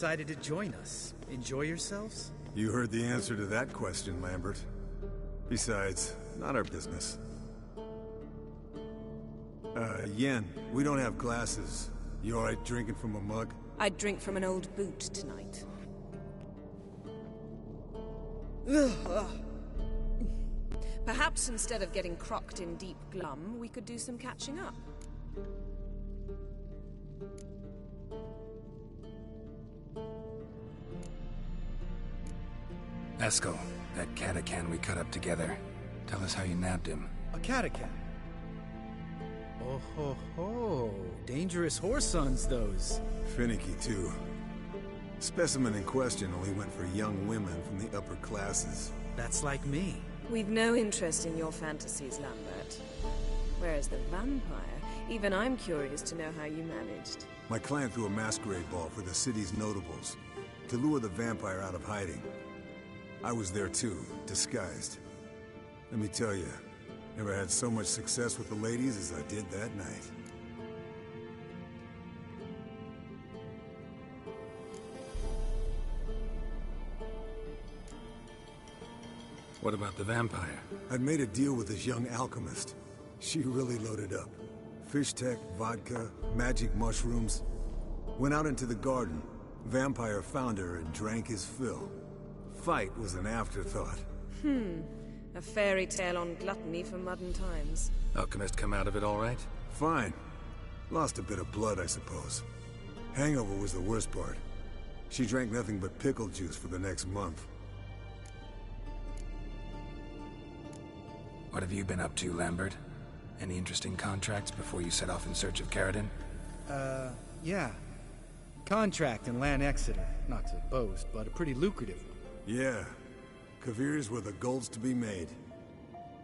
decided to join us. Enjoy yourselves? You heard the answer to that question, Lambert. Besides, not our business. Yen, we don't have glasses. You alright drinking from a mug? I'd drink from an old boot tonight. Perhaps instead of getting crocked in deep glum, we could do some catching up. Eskel, that catacan we cut up together. Tell us how you nabbed him. A catacan? Oh ho ho. Dangerous horse sons, those. Finicky, too. Specimen in question only went for young women from the upper classes. That's like me. We've no interest in your fantasies, Lambert. Whereas the vampire, even I'm curious to know how you managed. My clan threw a masquerade ball for the city's notables, to lure the vampire out of hiding. I was there too, disguised. Let me tell you, never had so much success with the ladies as I did that night. What about the vampire? I'd made a deal with this young alchemist. She really loaded up. Fish tech, vodka, magic mushrooms. Went out into the garden. Vampire found her and drank his fill. Fight was an afterthought. A fairy tale on gluttony for modern times. Alchemist come out of it all right? Fine. Lost a bit of blood, I suppose. Hangover was the worst part. She drank nothing but pickle juice for the next month. What have you been up to, Lambert? Any interesting contracts before you set off in search of Caradon? Yeah. Contract in Lan Exeter. Not to boast, but a pretty lucrative one. Yeah. Kavir's were the gold's to be made.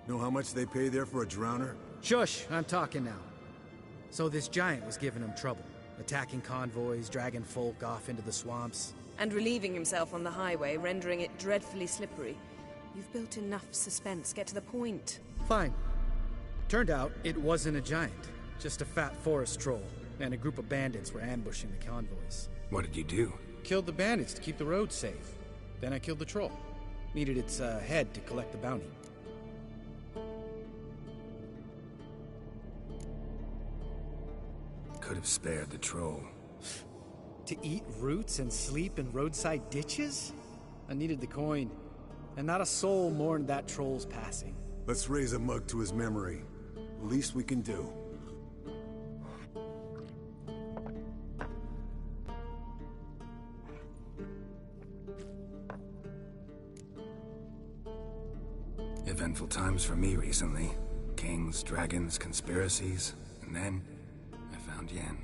Know how much they pay there for a drowner? Shush, I'm talking now. So this giant was giving him trouble. Attacking convoys, dragging folk off into the swamps. And relieving himself on the highway, rendering it dreadfully slippery. You've built enough suspense. Get to the point. Fine. Turned out, it wasn't a giant. Just a fat forest troll. And a group of bandits were ambushing the convoys. What did you do? Killed the bandits to keep the road safe. Then I killed the troll. Needed its head to collect the bounty. Could have spared the troll. To eat roots and sleep in roadside ditches? I needed the coin. And not a soul mourned that troll's passing. Let's raise a mug to his memory. Least we can do. Eventful times for me recently. Kings, dragons, conspiracies, and then I found Yen.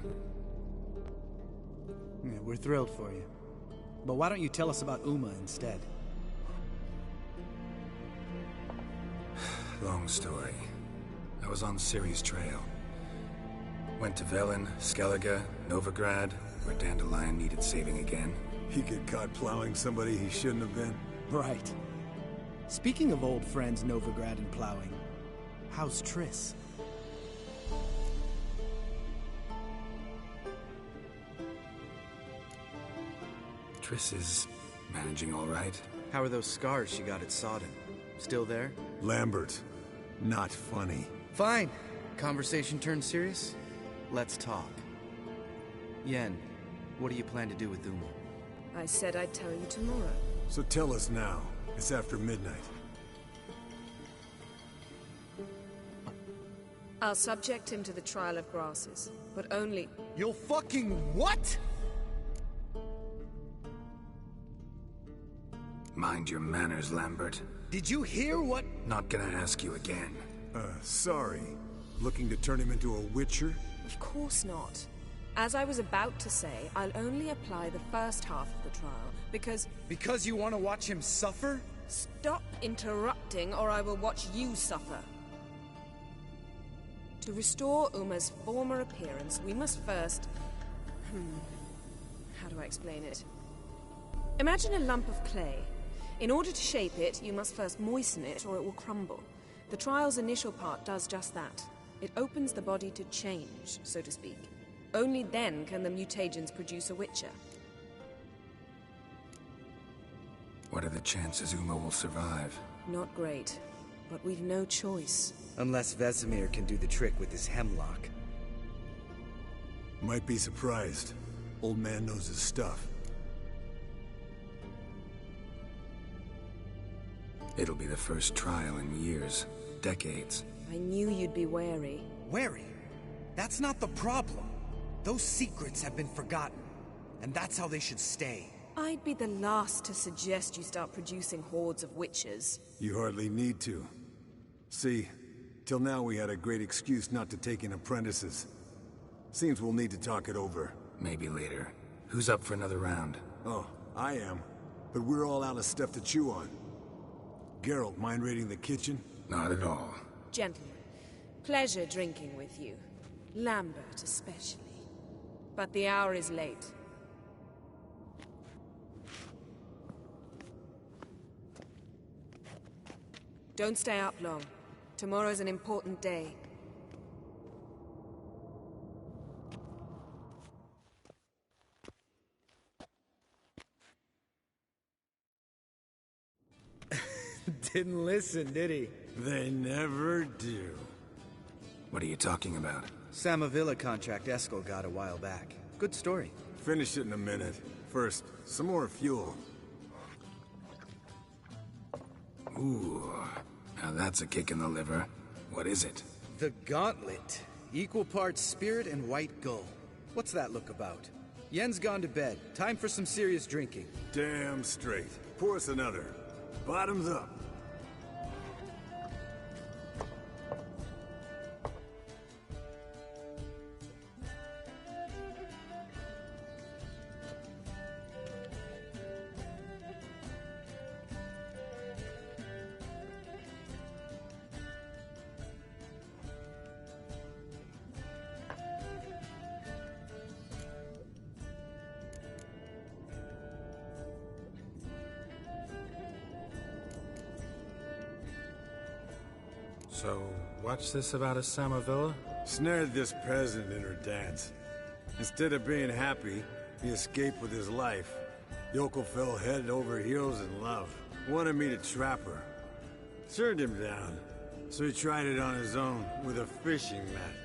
Yeah, we're thrilled for you. But why don't you tell us about Uma instead? Long story. I was on Ciri's trail. Went to Velen, Skellige, Novigrad, where Dandelion needed saving again. He get caught plowing somebody he shouldn't have been. Right. Speaking of old friends Novigrad and plowing, how's Triss? Triss is managing all right. How are those scars she got at Sodden? Still there? Lambert. Not funny. Fine. Conversation turned serious? Let's talk. Yen, what do you plan to do with Uma? I said I'd tell you tomorrow. So tell us now. It's after midnight. I'll subject him to the trial of grasses, but only... You'll fucking what? Mind your manners, Lambert. Did you hear what? Not gonna ask you again. Sorry. Looking to turn him into a witcher? Of course not. As I was about to say, I'll only apply the first half of the trial, because... Because you want to watch him suffer? Stop interrupting, or I will watch you suffer. To restore Uma's former appearance, we must first... How do I explain it? Imagine a lump of clay. In order to shape it, you must first moisten it, or it will crumble. The trial's initial part does just that. It opens the body to change, so to speak. Only then can the mutagens produce a witcher. What are the chances Uma will survive? Not great, but we've no choice. Unless Vesemir can do the trick with his hemlock. Might be surprised. Old man knows his stuff. It'll be the first trial in years, decades. I knew you'd be wary. Wary? That's not the problem. Those secrets have been forgotten, and that's how they should stay. I'd be the last to suggest you start producing hordes of witches. You hardly need to. See, till now we had a great excuse not to take in apprentices. Seems we'll need to talk it over. Maybe later. Who's up for another round? Oh, I am. But we're all out of stuff to chew on. Geralt, mind raiding the kitchen? Not at all. Gentlemen, pleasure drinking with you. Lambert especially. But the hour is late. Don't stay up long. Tomorrow's an important day. Didn't listen, did he? They never do. What are you talking about? Samavilla contract Eskel got a while back. Good story. Finish it in a minute. First, some more fuel. Ooh, now that's a kick in the liver. What is it? The Gauntlet. Equal parts spirit and white gull. What's that look about? Yen's gone to bed. Time for some serious drinking. Damn straight. Pour us another. Bottoms up. So, what's this about a Samavilla? Snared this peasant in her dance. Instead of being happy, he escaped with his life. Yokel fell head over heels in love. Wanted me to trap her. Turned him down. So he tried it on his own, with a fishing net.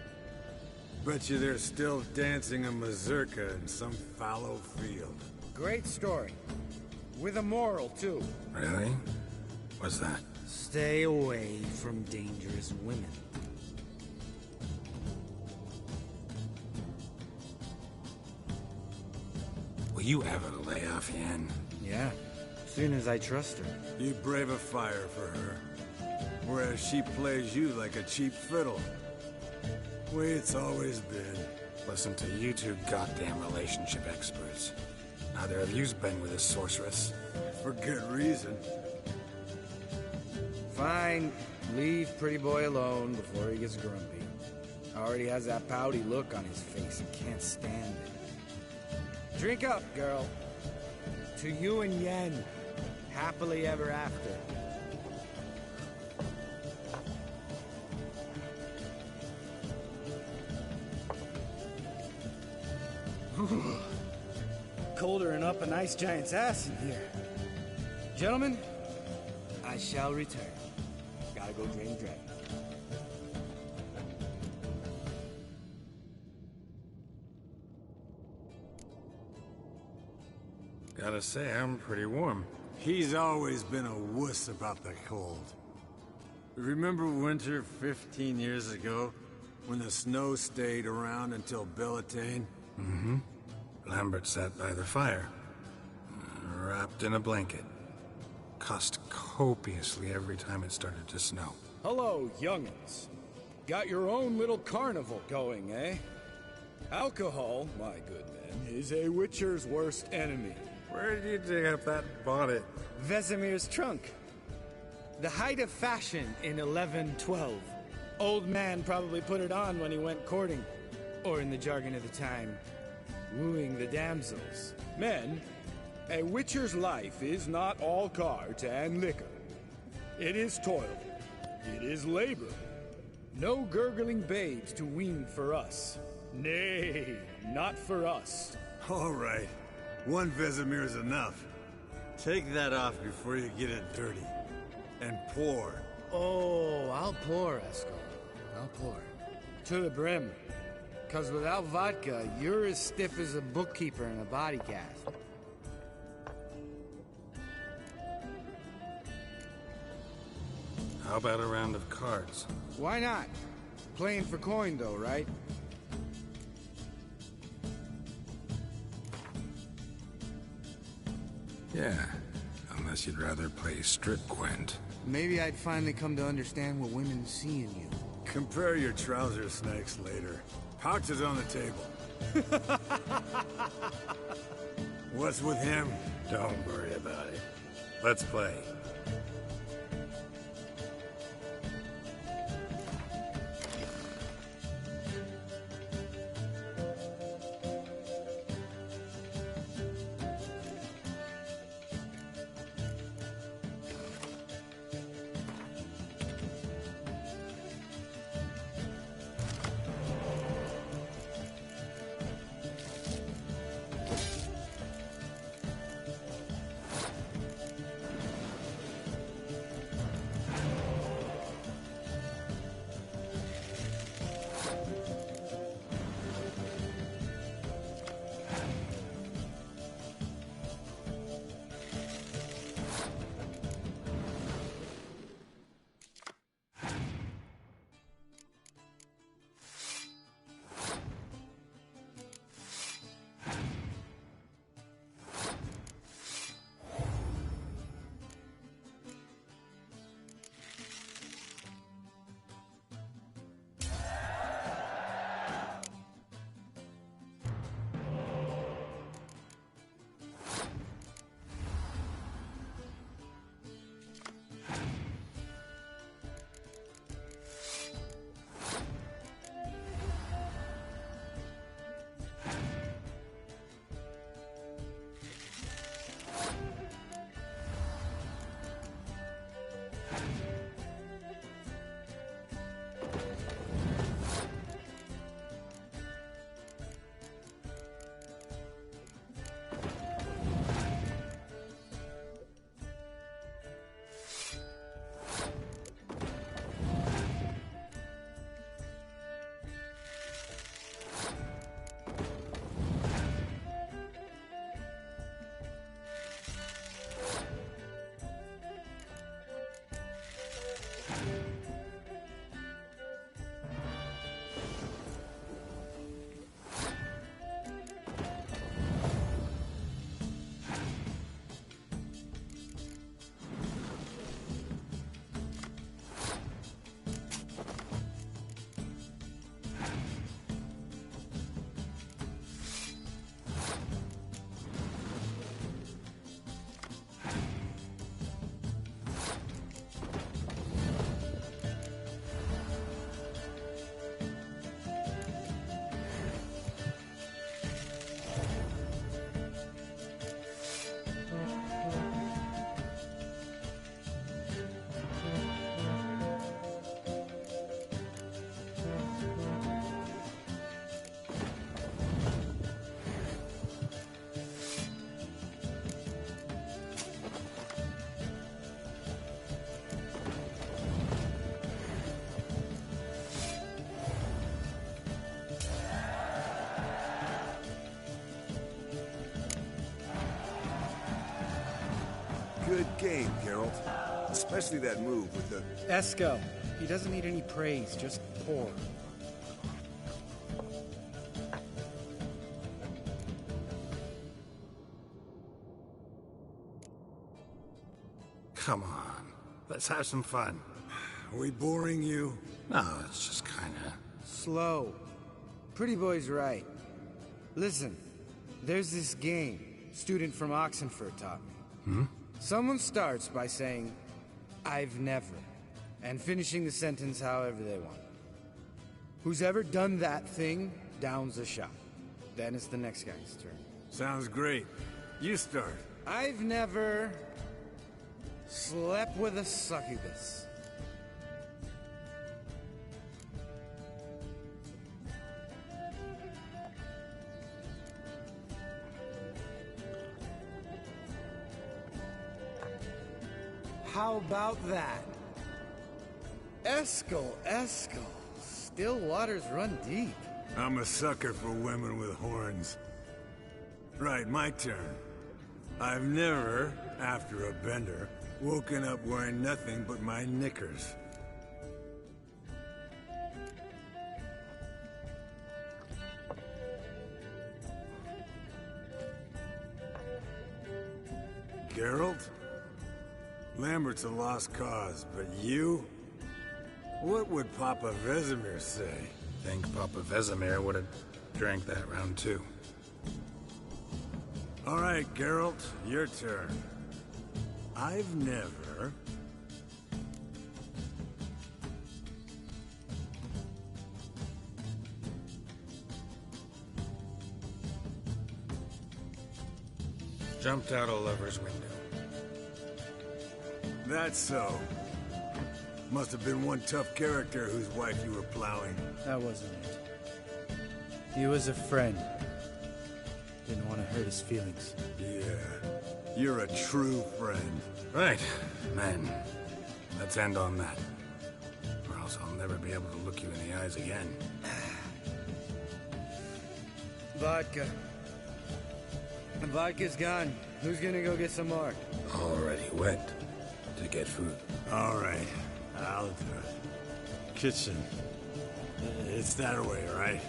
Bet you they're still dancing a mazurka in some fallow field. Great story. With a moral, too. Really? What's that? Stay away from dangerous women. Will you ever lay off, Yen? Yeah, soon as I trust her. You brave a fire for her. Whereas she plays you like a cheap fiddle. Way it's always been. Listen to you two goddamn relationship experts. Neither of you's been with a sorceress. For good reason. Fine. Leave pretty boy alone before he gets grumpy. Already has that pouty look on his face and can't stand it. Drink up, girl. To you and Yen. Happily ever after. Colder than up a nice giant's ass in here. Gentlemen, I shall return. Gotta go drain the dragon. Gotta say, I'm pretty warm. He's always been a wuss about the cold. Remember winter 15 years ago? When the snow stayed around until Bellatane? Mm-hmm. Lambert sat by the fire, wrapped in a blanket. Cussed copiously every time it started to snow. Hello, young'uns. Got your own little carnival going, eh? Alcohol, my good men, is a witcher's worst enemy. Where did you dig up that bonnet? Vesemir's trunk. The height of fashion in 1112. Old man probably put it on when he went courting. Or in the jargon of the time, wooing the damsels. Men, a witcher's life is not all cards and liquor. It is toil. It is labor. No gurgling babes to wean for us. Nay, not for us. All right. One Vesemir's enough. Take that off before you get it dirty. And pour. Oh, I'll pour, Esco. I'll pour. To the brim. Because without vodka, you're as stiff as a bookkeeper in a body cast. How about a round of cards? Why not? Playing for coin, though, right? Yeah, unless you'd rather play strip quint. Maybe I'd finally come to understand what women see in you. Compare your trouser snakes later. Pouch is on the table. What's with him? Don't worry about it. Let's play. Good game, Geralt. Especially that move with the... Esco. He doesn't need any praise, just pour. Come on. Let's have some fun. Are we boring you? No, it's just kinda... Slow. Pretty boy's right. Listen, there's this game student from Oxenford taught me. Someone starts by saying, "I've never," and finishing the sentence however they want. Who's ever done that thing downs a shot. Then it's the next guy's turn. Sounds great. You start. I've never slept with a succubus. How about that? Eskel. Still waters run deep. I'm a sucker for women with horns. Right, my turn. I've never, after a bender, woken up wearing nothing but my knickers. Geralt? Lambert's a lost cause, but you? What would Papa Vesemir say? Think Papa Vesemir would have drank that round too. All right, Geralt, your turn. I've never... Jumped out a lover's window. That's so. Must have been one tough character whose wife you were plowing. That wasn't it. He was a friend. Didn't want to hurt his feelings. Yeah, you're a true friend. Right, men. Let's end on that. Or else I'll never be able to look you in the eyes again. Vodka. The vodka's gone. Who's gonna go get some more? Already went to get food. All right, I'll do it. Kitchen. It's that way, right?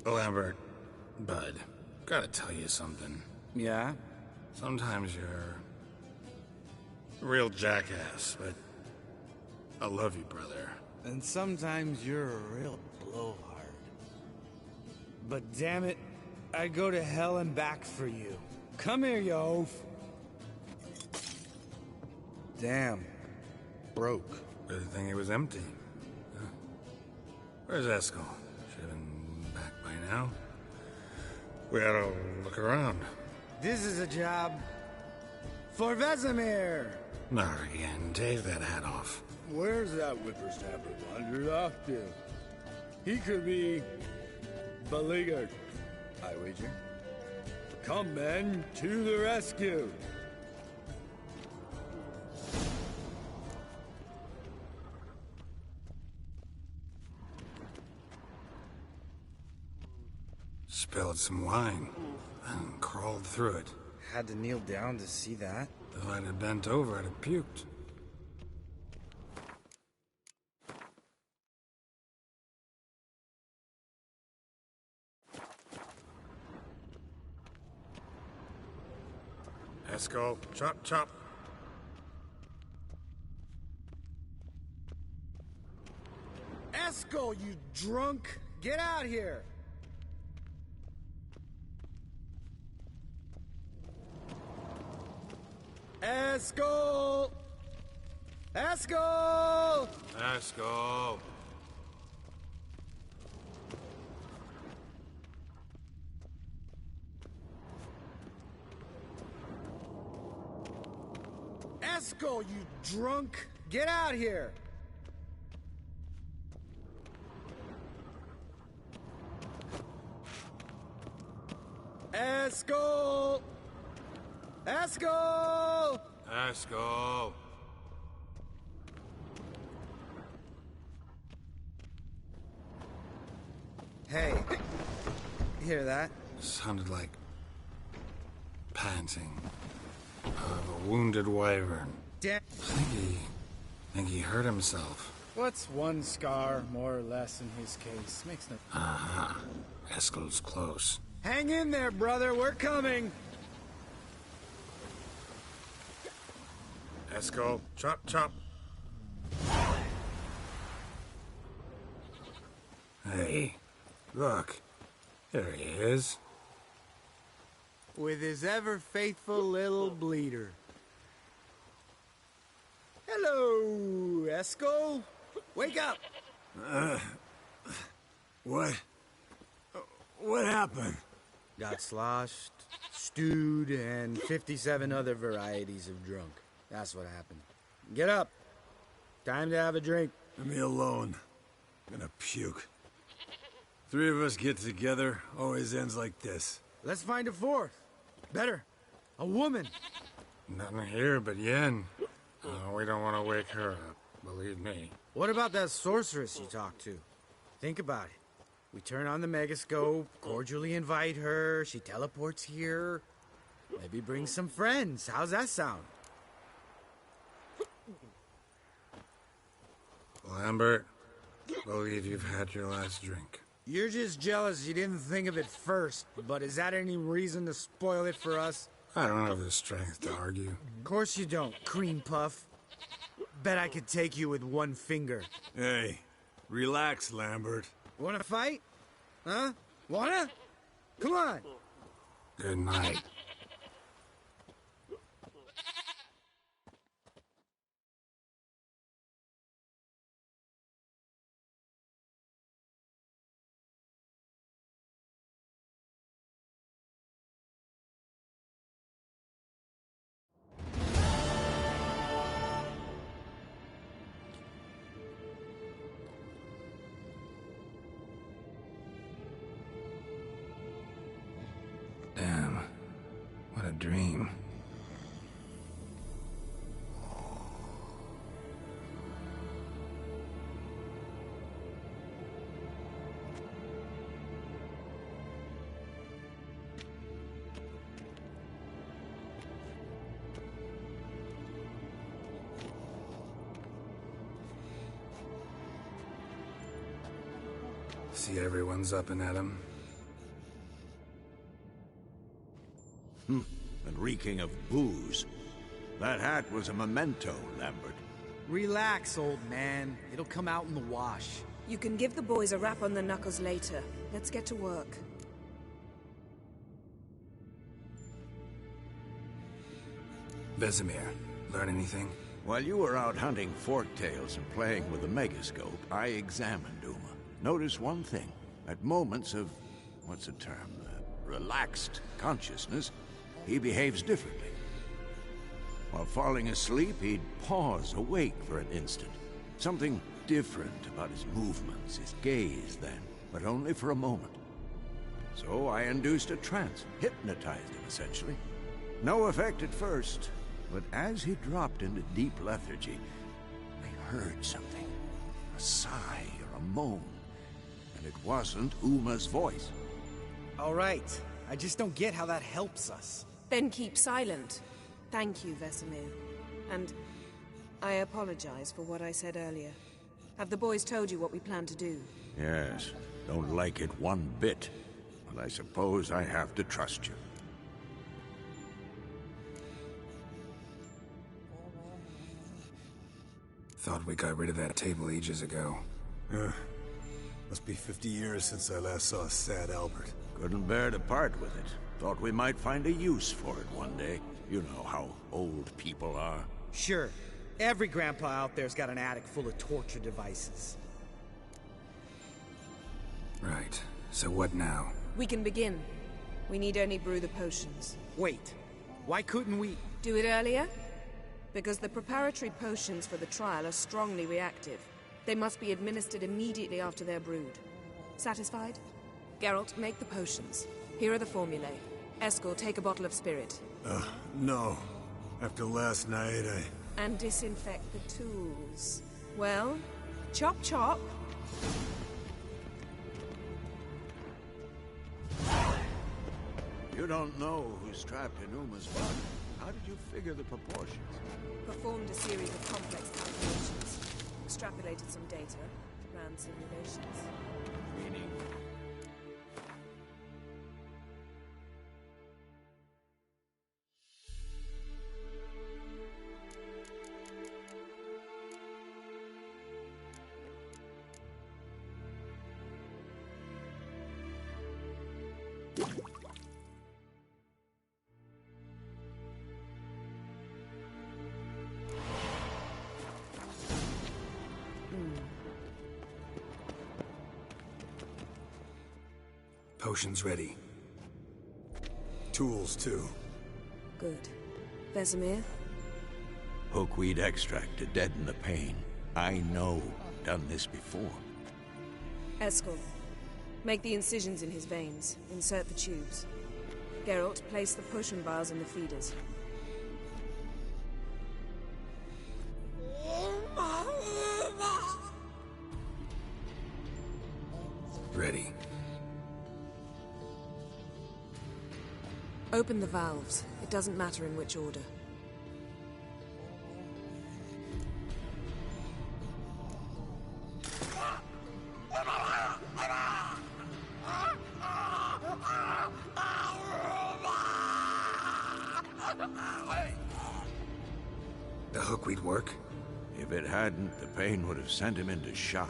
Lambert, bud, gotta tell you something. Yeah? Sometimes you're a real jackass, but I love you, brother. And sometimes you're a real blowhard. But damn it, I'd go to hell and back for you. Come here, you oaf. Damn. Broke. Good thing it was empty. Huh? Where's Eskel? Should have been back by now. We ought to look around. This is a job for Vesemir. Not again. Take that hat off. Where's that whippersnapper wandered off to? He could be beleaguered, I wager. Come, men, to the rescue. Spilled some wine and crawled through it. Had to kneel down to see that. If I'd have bent over, I'd have puked. Eskel, chop, chop. Eskel, you drunk! Get out here! Eskel! Eskel! Eskel. Eskel, you drunk! Get out here! Eskel! Eskel! Eskel. Hey, hear that? Sounded like panting of a wounded wyvern. Damn. Think he hurt himself. What's one scar, more or less, in his case? Makes no... Uh-huh. Eskel's close. Hang in there, brother. We're coming. Eskel, chop, chop. Hey, look. There he is. With his ever-faithful little bleeder. Hello, Eskel. Wake up. What? What happened? Got sloshed, stewed, and 57 other varieties of drunk. That's what happened. Get up. Time to have a drink. Leave me alone. I'm gonna puke. Three of us get together, always ends like this. Let's find a fourth. Better. A woman. Nothing here but Yen. Oh, we don't want to wake her up, believe me. What about that sorceress you talked to? Think about it. We turn on the megascope, cordially invite her, she teleports here. Maybe bring some friends. How's that sound? Lambert, believe you've had your last drink. You're just jealous you didn't think of it first, but is that any reason to spoil it for us? I don't have the strength to argue. Of course you don't, cream puff. Bet I could take you with one finger. Hey, relax, Lambert. Wanna fight? Huh? Wanna? Come on. Good night. Damn. What a dream. See everyone's up and at 'em. And reeking of booze. That hat was a memento, Lambert. Relax, old man. It'll come out in the wash. You can give the boys a rap on the knuckles later. Let's get to work. Vesemir, learn anything? While you were out hunting forktails and playing with the megascope, I examined Uma. Notice one thing. At moments of, what's the term, relaxed consciousness, he behaves differently. While falling asleep, he'd pause awake for an instant. Something different about his movements, his gaze then, but only for a moment. So I induced a trance, hypnotized him essentially. No effect at first, but as he dropped into deep lethargy, I heard something. A sigh or a moan. And it wasn't Uma's voice. All right. I just don't get how that helps us. Then keep silent. Thank you, Vesemir. And I apologize for what I said earlier. Have the boys told you what we plan to do? Yes, don't like it one bit. But I suppose I have to trust you. Thought we got rid of that table ages ago. Must be 50 years since I last saw sad Albert. Couldn't bear to part with it. Thought we might find a use for it one day. You know how old people are. Sure. Every grandpa out there's got an attic full of torture devices. Right. So what now? We can begin. We need only brew the potions. Wait. Why couldn't we... Do it earlier? Because the preparatory potions for the trial are strongly reactive. They must be administered immediately after they're brewed. Satisfied? Geralt, make the potions. Here are the formulae. Eskel, take a bottle of spirit. No. After last night, And disinfect the tools. Well, chop chop. You don't know who's trapped in Uma's body. How did you figure the proportions? Performed a series of complex calculations. Extrapolated some data. Ran simulations. Meaning... Potions ready. tools too. Good. Vesemir? Hookweed extract to deaden the pain. I know. Done this before. Eskel, make the incisions in his veins. Insert the tubes. Geralt, place the potion vials in the feeders. Ready. Open the valves. It doesn't matter in which order. The hookweed work? If it hadn't, the pain would have sent him into shock,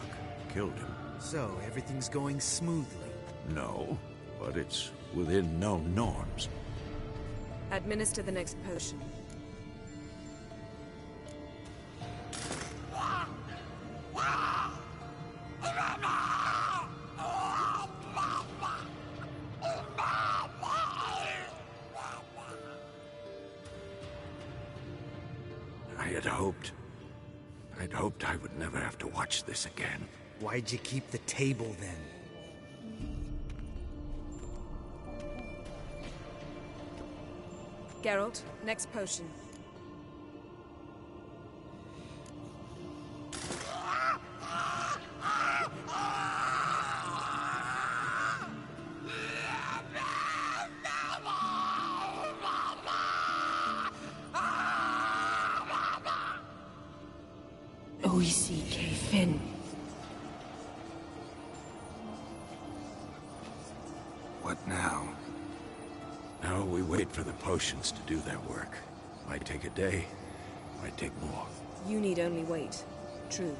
killed him. So, everything's going smoothly? No, but it's within known norms. Administer the next potion. I'd hoped I would never have to watch this again. Why'd you keep the table then? Geralt, next potion. O-E-C-K, Finn. What now? Now we wait for the potions to do their work. Might take a day, might take more. You need only wait. True.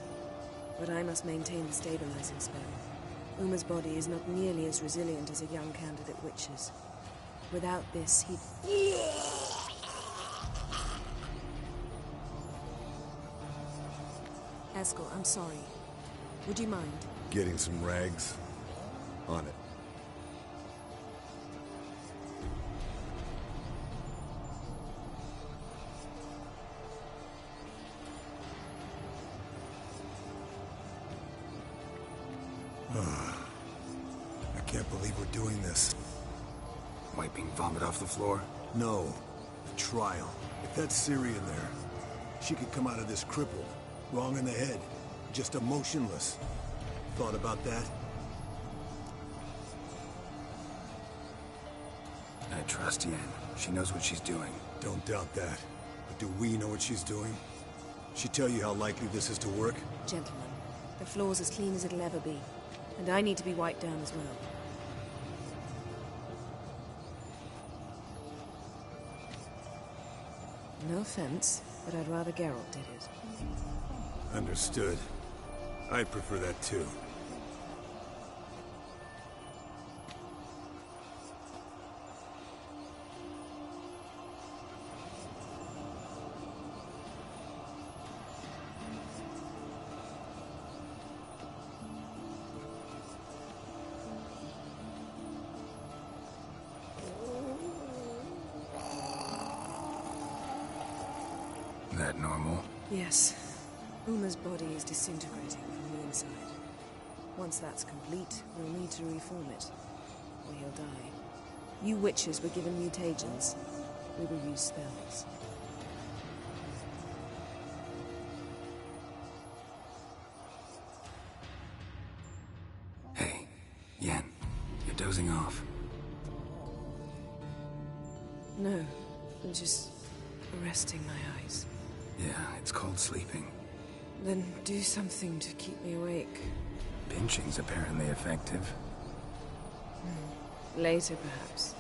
But I must maintain the stabilizing spell. Uma's body is not nearly as resilient as a young candidate witch's. Without this, he'd... Eskel, I'm sorry. Would you mind? Getting some rags? On it. I can't believe we're doing this. Wiping vomit off the floor? No. The trial. If that's Ciri in there, she could come out of this crippled. Wrong in the head. Just emotionless. Thought about that? I trust Yen. She knows what she's doing. Don't doubt that. But do we know what she's doing? She tell you how likely this is to work? Gentlemen, the floor's as clean as it'll ever be. And I need to be wiped down as well. No offense, but I'd rather Geralt did it. Understood. I'd prefer that too. That normal? Yes. Uma's body is disintegrating from the inside. Once that's complete, we'll need to reform it, or he'll die. You witches were given mutagens. We will use spells. Hey, Yen, you're dozing off. No, I'm just resting my eyes. Yeah, it's called sleeping. Then do something to keep me awake. Pinching's apparently effective. Later, perhaps.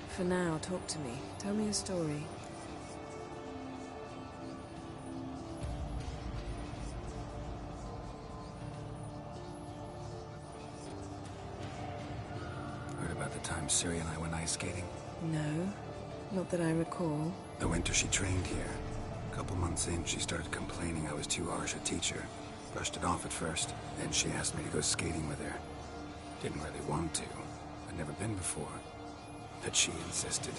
For now, talk to me. Tell me a story. Heard about the time Ciri and I went ice skating? No, not that I recall. The winter she trained here. A couple months in, she started complaining I was too harsh a teacher. Brushed it off at first. Then she asked me to go skating with her. Didn't really want to. I'd never been before. But she insisted.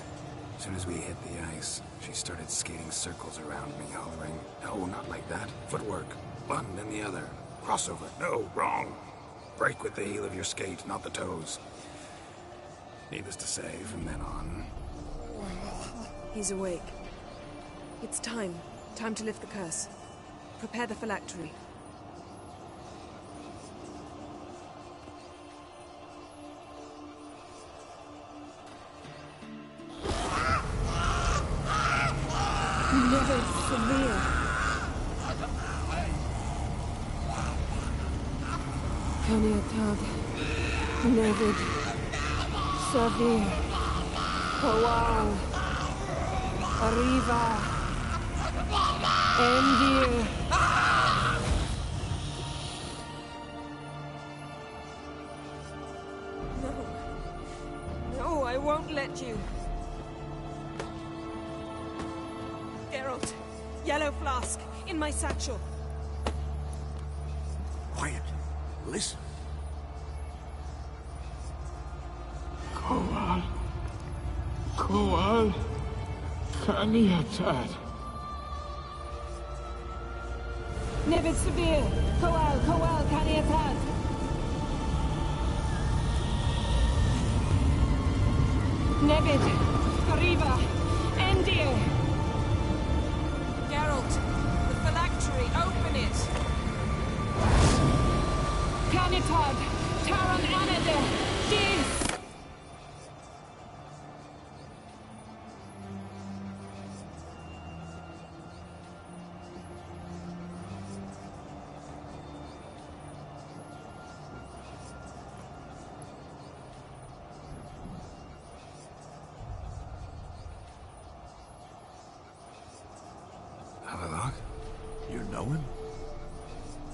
As soon as we hit the ice, she started skating circles around me, hollering, "No, not like that. Footwork. One, then the other. Crossover. No, wrong. Break with the heel of your skate, not the toes." Needless to say, from then on... He's awake. It's time. Time to lift the curse. Prepare the phylactery. Never severe. Caniatad. Nevid. Severe. Powal. Arriva. Endir. No. No, I won't let you. Geralt. Yellow flask. In my satchel. Quiet. Listen. Kowal. Kowal. Kaniatad. Nevid Severe. Kowal, Kaniatad. Nevid. Arriva. Endir. Geralt, the phylactery, open it. Canitad, Taran Anade, Dis. Havelock? You know him?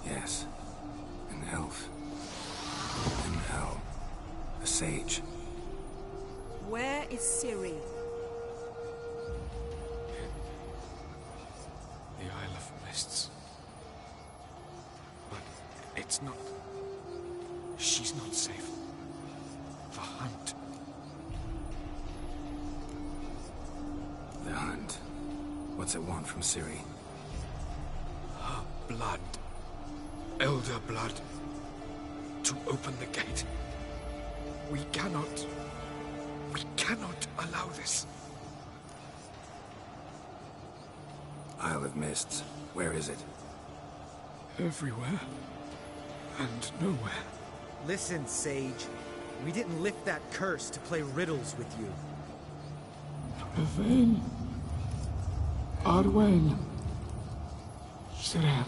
Yes. An elf. In hell. A sage. Where is Ciri? The Isle of Mists. But it's not... She's not safe. The hunt. The hunt. What's it want from Ciri? Her blood. Elder blood. To open the gate. We cannot allow this. Isle of Mists. Where is it? Everywhere. And nowhere. Listen, Sage. We didn't lift that curse to play riddles with you. Yvain. Arwen. Siran.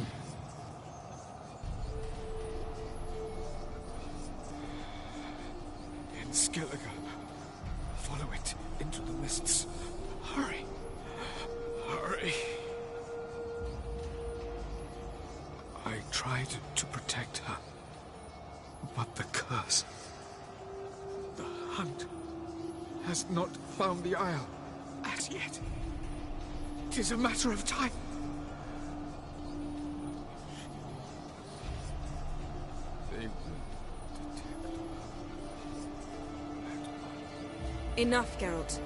In Skellige. Follow it into the mists. Hurry. Hurry. I tried to protect her. But the curse... The hunt has not found the Isle as yet. It is a matter of time. They will detect. Enough, Geralt.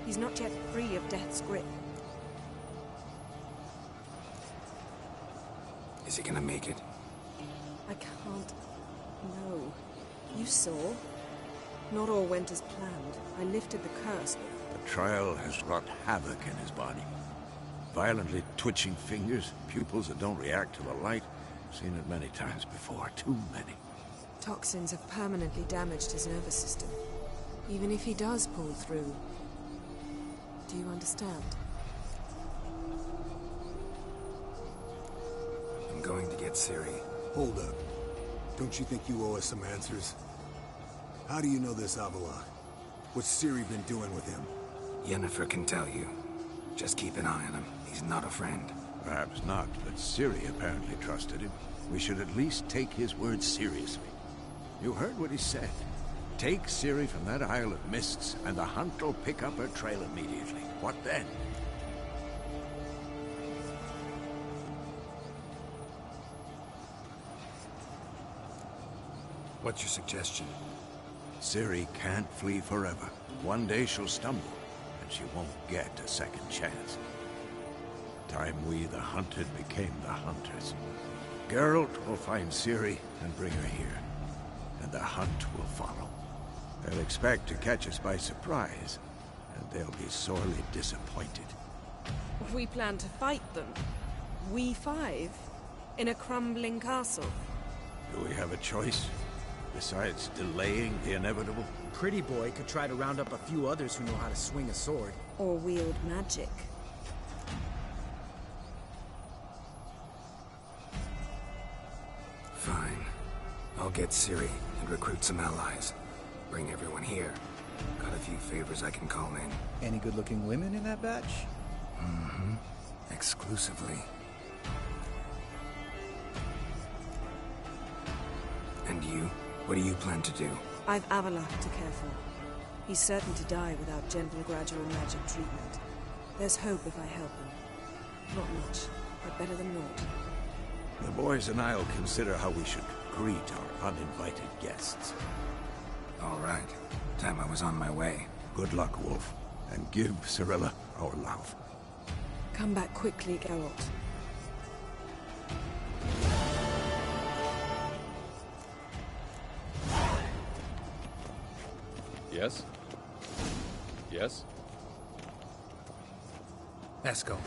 He's not yet free of death's grip. Is he gonna make it? I can't... No. You saw? Not all went as planned. I lifted the curse, but... The trial has wrought havoc in his body. Violently twitching fingers, pupils that don't react to the light. Seen it many times before, too many. Toxins have permanently damaged his nervous system. Even if he does pull through. Do you understand? I'm going to get Ciri. Hold up. Don't you think you owe us some answers? How do you know this Avallac'h? What's Ciri been doing with him? Yennefer can tell you. Just keep an eye on him. He's not a friend. Perhaps not, but Ciri apparently trusted him. We should at least take his words seriously. You heard what he said. Take Ciri from that Isle of Mists, and the hunt will pick up her trail immediately. What then? What's your suggestion? Ciri can't flee forever. One day she'll stumble, and she won't get a second chance. Time we, the hunted, became the hunters. Geralt will find Ciri and bring her here, and the hunt will follow. They'll expect to catch us by surprise, and they'll be sorely disappointed. We plan to fight them. We five? In a crumbling castle? Do we have a choice, besides delaying the inevitable? Pretty Boy could try to round up a few others who know how to swing a sword. Or wield magic. Fine. I'll get Ciri and recruit some allies. Bring everyone here. Got a few favors I can call in. Any good-looking women in that batch? Mm-hmm. Exclusively. And you? What do you plan to do? I've Avila to care for. He's certain to die without gentle, gradual magic treatment. There's hope if I help him. Not much, but better than naught. The boys and I'll consider how we should greet our uninvited guests. All right. Time I was on my way. Good luck, Wolf, and give Cirilla our love. Come back quickly, Geralt. Yes? Yes? Let's go.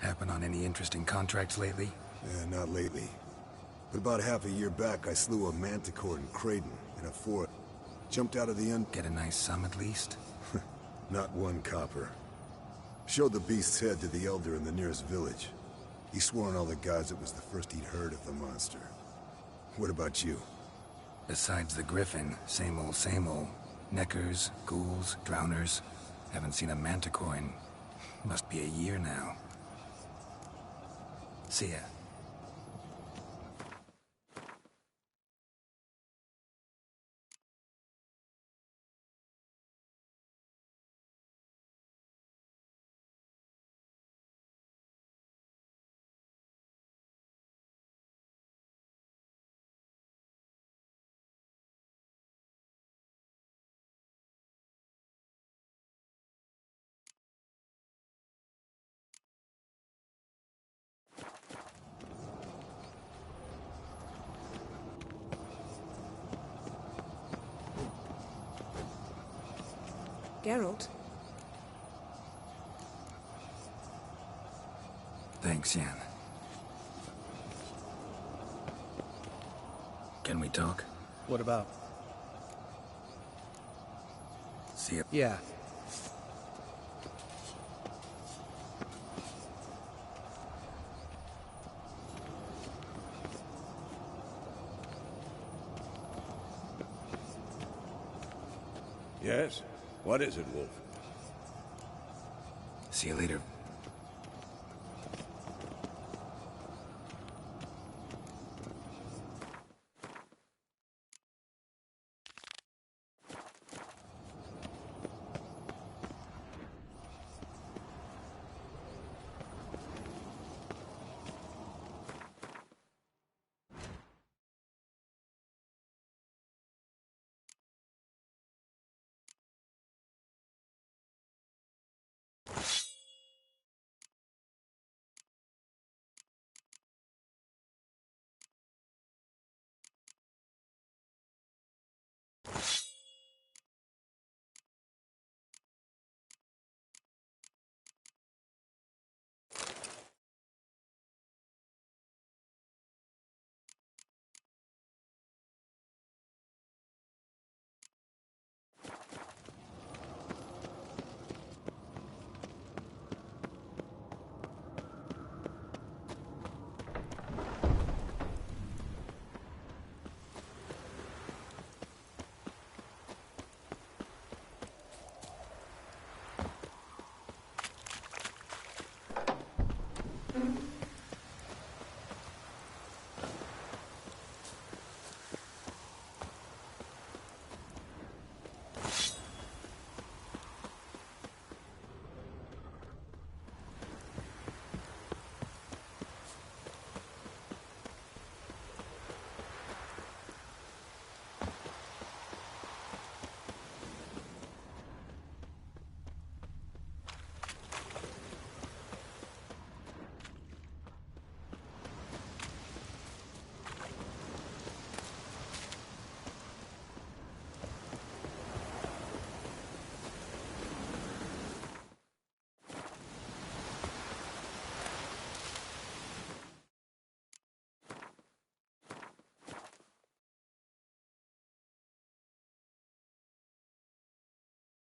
Happen on any interesting contracts lately? Yeah, not lately. But about half a year back, I slew a manticore in Creighton, in a fort. Jumped out of the Get a nice sum at least? Not one copper. Showed the beast's head to the elder in the nearest village. He swore on all the gods it was the first he'd heard of the monster. What about you? Besides the griffin, same old, same old. Neckers, ghouls, drowners. Haven't seen a manticore in... must be a year now. See ya. Geralt? Thanks, Yen. Can we talk? What about? See ya. Yeah. Yes? What is it, Wolf? See you later.